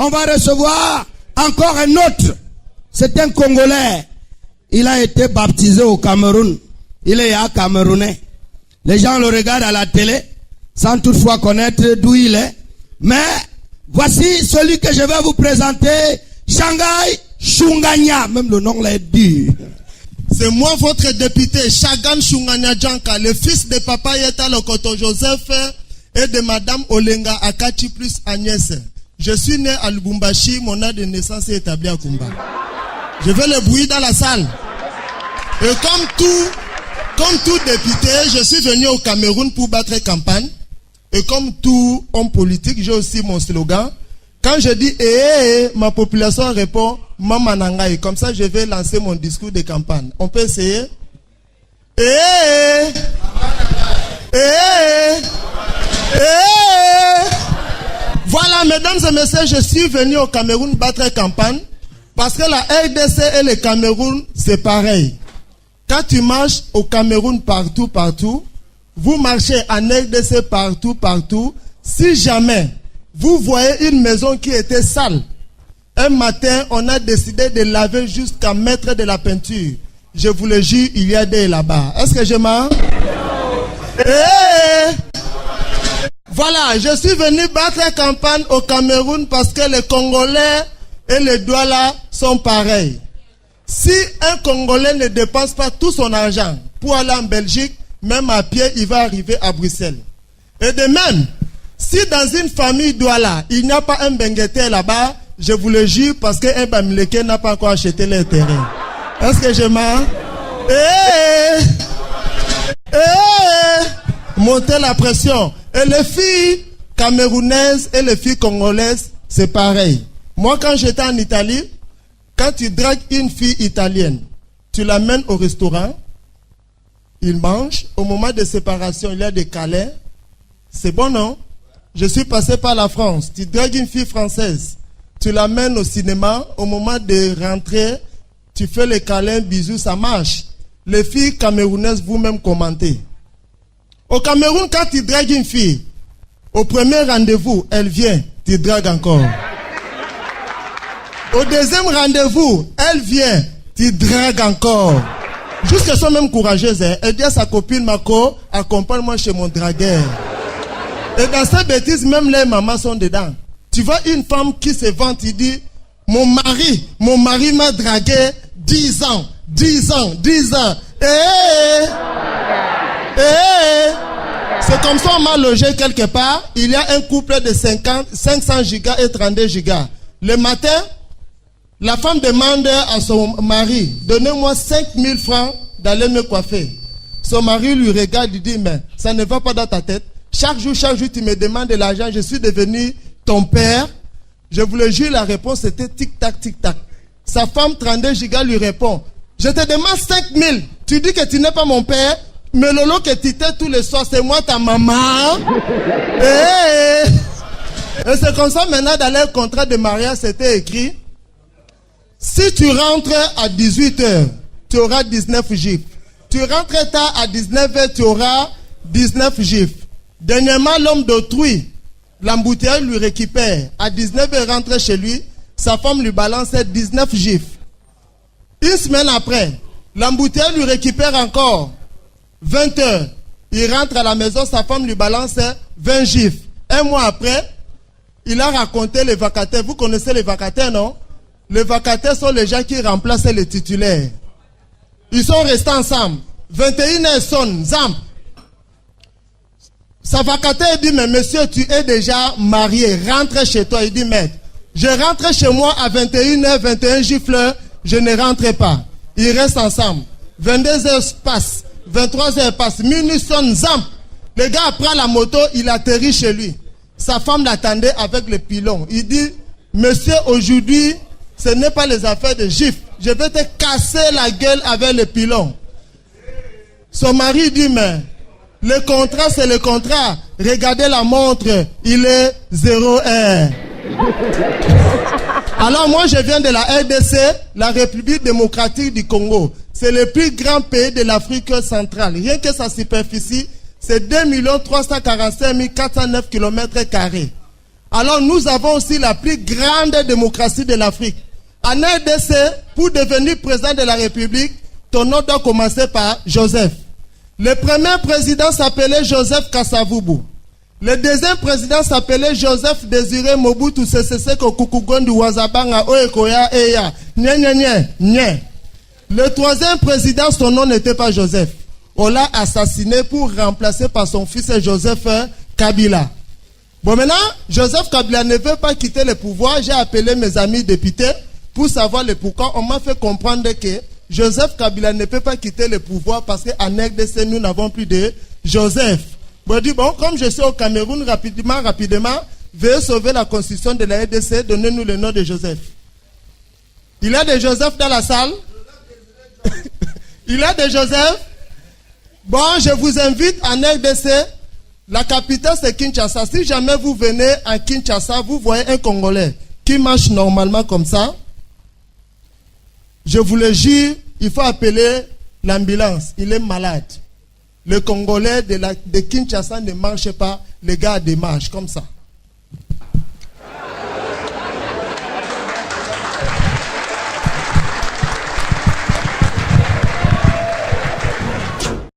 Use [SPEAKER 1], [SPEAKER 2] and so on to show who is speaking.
[SPEAKER 1] On va recevoir encore un autre. C'est un Congolais. Il a été baptisé au Cameroun. Il est à Camerounais. Les gens le regardent à la télé sans toutefois connaître d'où il est. Mais voici celui que je vais vous présenter, Shangai Shunganya. Même le nom là est dur.
[SPEAKER 2] C'est moi votre député, Chagan Shunganya Djanka, le fils de Papa Yeta Lokoto Joseph et de Madame Olenga Akachi plus Agnès. Je suis né à Lubumbashi, mon âge de naissance est établi à Kumba. Je veux le bruit dans la salle. Et comme tout député, je suis venu au Cameroun pour battre campagne. Et comme tout homme politique, j'ai aussi mon slogan. Quand je dis ma population répond Mama Nangai. Comme ça, je vais lancer mon discours de campagne. On peut essayer? Voilà, mesdames et messieurs, je suis venu au Cameroun battre campagne. Parce que la RDC et le Cameroun, c'est pareil. Quand tu marches au Cameroun partout, vous marchez en RDC partout. Si jamais vous voyez une maison qui était sale, un matin, on a décidé de laver jusqu'à mettre de la peinture. Je vous le jure, il y a des là-bas. Est-ce que je mens? Voilà, je suis venu battre campagne au Cameroun parce que les Congolais et les Douala sont pareils. Si un Congolais ne dépense pas tout son argent pour aller en Belgique, même à pied, il va arriver à Bruxelles. Et de même, si dans une famille Douala, il n'y a pas un Bengueté là-bas, je vous le jure, parce qu'un Bamileke n'a pas encore acheté les terrains. Est-ce que je mens? Montez la pression. Et les filles camerounaises et les filles congolaises, c'est pareil. Moi, quand j'étais en Italie, quand tu dragues une fille italienne, tu l'amènes au restaurant, il mange. Au moment de séparation, il y a des câlins. C'est bon, non? Je suis passé par la France. Tu dragues une fille française, tu l'amènes au cinéma. Au moment de rentrer, tu fais les câlins, bisous, ça marche. Les filles camerounaises, vous-même commentez. Au Cameroun, quand tu dragues une fille, au premier rendez-vous, elle vient, tu dragues encore. Au deuxième rendez-vous, elle vient, tu dragues encore. Jusqu'à soit même courageuse, hein. Elle dit à sa copine Mako, accompagne-moi chez mon dragueur. Et dans ces bêtises, même les mamans sont dedans. Tu vois une femme qui se vante, il dit, mon mari m'a dragué 10 ans. C'est comme ça on m'a logé quelque part. Il y a un couple de 500 gigas et 32 gigas. Le matin, la femme demande à son mari, donnez-moi 5000 francs d'aller me coiffer. Son mari lui regarde, il dit, mais ça ne va pas dans ta tête. Chaque jour, tu me demandes de l'argent, je suis devenu ton père. Je vous le jure, la réponse était tic-tac, tic-tac. Sa femme, 32 gigas, lui répond, je te demande 5000. Tu dis que tu n'es pas mon père, mais Lolo que tu t'es tous les soirs, c'est moi ta maman. Et c'est comme ça maintenant, dans leur contrat de mariage, c'était écrit, si tu rentres à 18h, tu auras 19 gifles. Tu rentres tard à 19h, tu auras 19 gifles. Dernièrement, l'homme d'autrui, l'embouteilleur lui récupère. À 19h, rentre chez lui, sa femme lui balance 19 gifles. Une semaine après, l'embouteilleur lui récupère encore 20h. Il rentre à la maison, sa femme lui balance 20 gifles. Un mois après, il a raconté les vacataires. Vous connaissez les vacataires, non? Les vacataires sont les gens qui remplacent les titulaires. Ils sont restés ensemble. 21h sonne, Zamp. Sa vacataire dit, mais monsieur, tu es déjà marié, rentre chez toi. Il dit, maître, je rentre chez moi à 21h, 21 gifles, je ne rentre pas. Ils restent ensemble. 22h passe, 23h passe, minuit sonne, Zamp. Le gars prend la moto, il atterrit chez lui. Sa femme l'attendait avec le pilon. Il dit, monsieur, aujourd'hui, ce n'est pas les affaires de gifles. Je vais te casser la gueule avec le pilon. Son mari dit, mais le contrat, c'est le contrat. Regardez la montre, il est 0,1. Alors moi, je viens de la RDC, la République démocratique du Congo. C'est le plus grand pays de l'Afrique centrale. Rien que sa superficie, c'est 2 345 409 km². Alors nous avons aussi la plus grande démocratie de l'Afrique. En RDC, pour devenir président de la République, ton nom doit commencer par Joseph. Le premier président s'appelait Joseph Kasavubu. Le deuxième président s'appelait Joseph Désiré Mobutu Sese Seko Kukugondi Wazabanga Oekoya Eya. Nye. Le troisième président, son nom n'était pas Joseph. On l'a assassiné pour remplacer par son fils Joseph Kabila. Bon, maintenant, Joseph Kabila ne veut pas quitter le pouvoir. J'ai appelé mes amis députés pour savoir le pourquoi. On m'a fait comprendre que Joseph Kabila ne peut pas quitter le pouvoir parce qu'en RDC, nous n'avons plus de Joseph. Bon, dit, bon, comme je suis au Cameroun, rapidement, veuillez sauver la constitution de la RDC, donnez-nous le nom de Joseph. Il y a de Joseph dans la salle? Il y a de Joseph? Bon, je vous invite en RDC. La capitale c'est Kinshasa. Si jamais vous venez à Kinshasa, vous voyez un Congolais qui marche normalement comme ça. Je vous le jure, il faut appeler l'ambulance. Il est malade. Le Congolais de Kinshasa ne marche pas. Les gars démarchent comme ça.